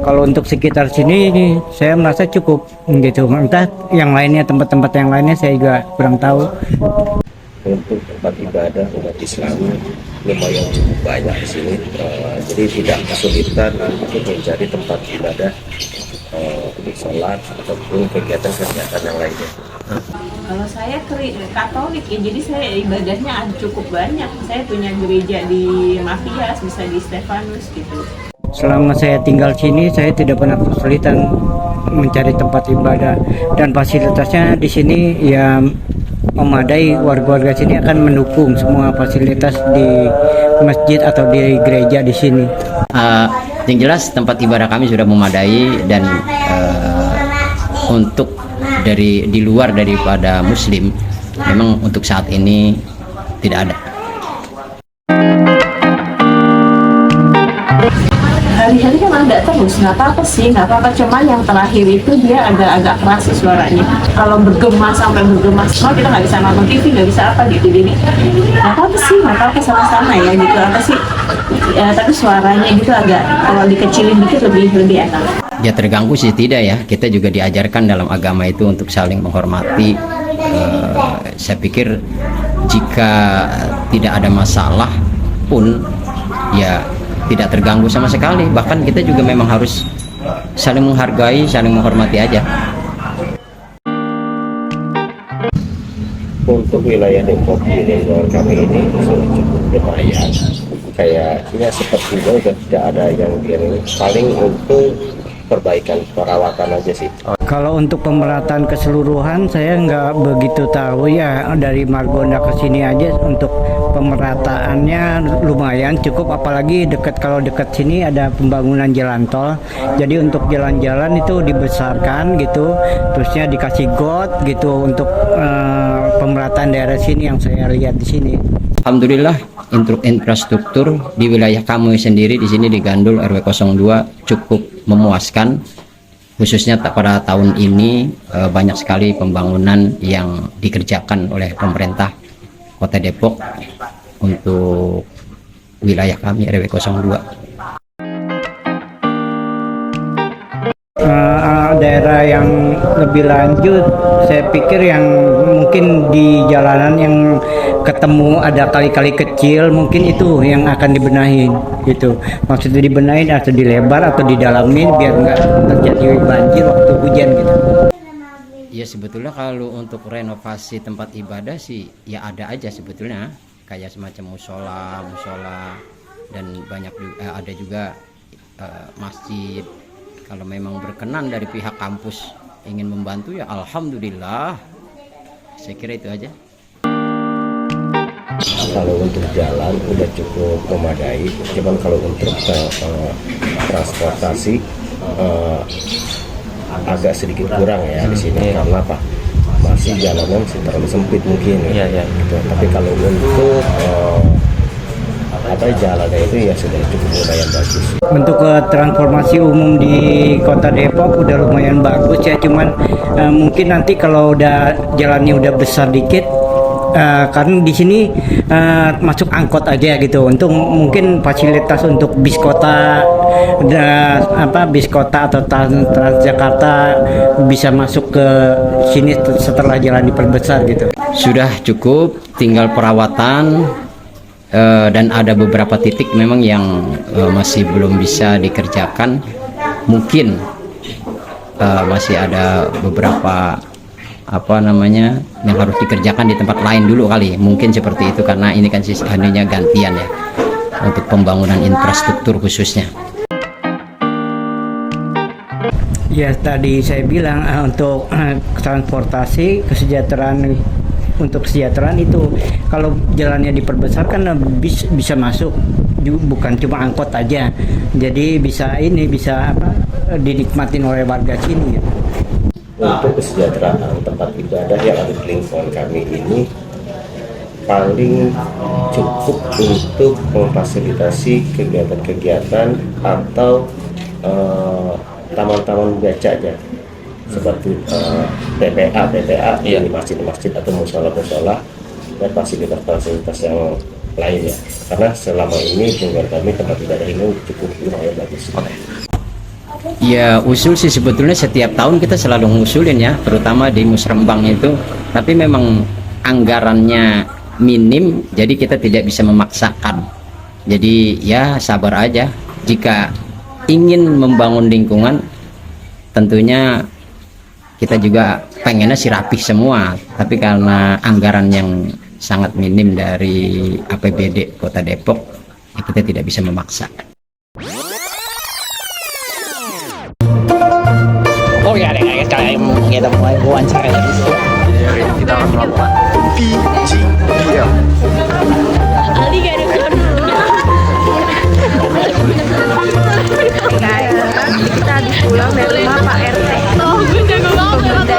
Kalau untuk sekitar sini saya merasa cukup gitu. Entah yang lainnya, tempat-tempat yang lainnya saya juga kurang tahu. Untuk tempat ibadah umat Islam lumayan cukup banyak di sini, jadi tidak kesulitan untuk mencari tempat ibadah untuk sholat ataupun kegiatan-kegiatan yang lainnya. Kalau saya Katolik ya, jadi saya ibadahnya cukup banyak. Saya punya gereja di Mafias, bisa di Stefanus gitu. Selama saya tinggal sini, saya tidak pernah kesulitan mencari tempat ibadah, dan fasilitasnya di sini ya memadai. Warga-warga sini akan mendukung semua fasilitas di masjid atau di gereja di sini. Yang jelas tempat ibadah kami sudah memadai, dan untuk di luar daripada Muslim memang untuk saat ini tidak ada. Hari-hari kan ada terus, nggak apa-apa sih, nggak apa-apa. Cuma yang terakhir itu dia agak keras sih suaranya. Kalau bergema sampai bergema semua, kita nggak bisa nonton TV, nggak bisa apa gitu. Jadi nggak apa-apa sih, nggak apa-apa, sama-sama ya gitu. Apa sih? Ya, tapi suaranya gitu agak, kalau dikecilin dikit lebih enak. Ya terganggu sih tidak ya. Kita juga diajarkan dalam agama itu untuk saling menghormati. Saya pikir jika tidak ada masalah pun ya tidak terganggu sama sekali. Bahkan kita juga memang harus saling menghargai, saling menghormati aja. Untuk wilayah Depok di lingkungan kami ini sudah cukup lumayan. Kayaknya sepertinya sudah tidak ada yang ini, paling untuk perbaikan perawatan aja sih. Kalau untuk pemerataan keseluruhan saya nggak begitu tahu ya. Dari Margonda ke sini aja untuk pemerataannya lumayan cukup, apalagi kalau dekat sini ada pembangunan jalan tol. Jadi untuk jalan-jalan itu dibesarkan gitu, terusnya dikasih got gitu untuk pemerataan daerah sini yang saya lihat di sini. Alhamdulillah infrastruktur di wilayah kami sendiri di sini di Gandul RW 02 cukup memuaskan, khususnya pada tahun ini banyak sekali pembangunan yang dikerjakan oleh pemerintah Kota Depok untuk wilayah kami RW 02. Daerah yang lebih lanjut, saya pikir yang mungkin di jalanan yang ketemu ada kali-kali kecil, mungkin itu yang akan dibenahin gitu. Maksudnya dibenahin atau dilebar atau didalamin biar nggak terjadi banjir waktu hujan gitu. Ya sebetulnya kalau untuk renovasi tempat ibadah sih ya ada aja sebetulnya, kayak semacam musola dan banyak ada juga masjid. Kalau memang berkenan dari pihak kampus ingin membantu ya alhamdulillah. Saya kira itu aja. Kalau untuk jalan udah cukup memadai, cuman kalau untuk transportasi agak sedikit kurang ya di sini. Karena apa? Masih jalanan terlalu sempit mungkin ya. Gitu. Tapi kalau untuk jalannya itu ya sudah cukup lumayan bagus. Untuk transformasi umum di Kota Depok udah lumayan bagus ya, cuman mungkin nanti kalau udah jalannya udah besar dikit, karena di sini masuk angkot aja gitu. Untuk mungkin fasilitas untuk bis kota, bis kota atau Transjakarta bisa masuk ke sini setelah jalan diperbesar gitu. Sudah cukup, tinggal perawatan. Dan ada beberapa titik memang yang masih belum bisa dikerjakan. Mungkin masih ada beberapa yang harus dikerjakan di tempat lain dulu kali. Mungkin seperti itu, karena ini kan hanya gantian ya untuk pembangunan infrastruktur khususnya. Ya tadi saya bilang untuk transportasi kesejahteraan. Untuk kesejahteraan itu kalau jalannya diperbesar kan bisa masuk, bukan cuma angkot aja, jadi bisa dinikmatin oleh warga sini. Untuk kesejahteraan tempat ibadah yang ada di lingkungan kami ini paling cukup untuk memfasilitasi kegiatan-kegiatan atau taman-taman baca aja, seperti PPA di masjid-masjid atau musola dan fasilitas-fasilitas yang lainnya. Karena selama ini lingkungan kami tempat ibadah ini cukup lumayan bagus. Ya usul sih sebetulnya setiap tahun kita selalu ngusulin ya, terutama di Musrembang itu. Tapi memang anggarannya minim, jadi kita tidak bisa memaksakan. Jadi ya sabar aja. Jika ingin membangun lingkungan, tentunya kita juga pengennya sih rapih semua. Tapi karena anggaran yang sangat minim dari APBD Kota Depok, ya kita tidak bisa memaksa. Oh ya, guys, kalian kita mulai wawancara lagi. Kita akan melakukan VGPL. Ali gak ada dulu. Guys, kita habis pulang dari rumah Pak RT. Oh, gue jago banget.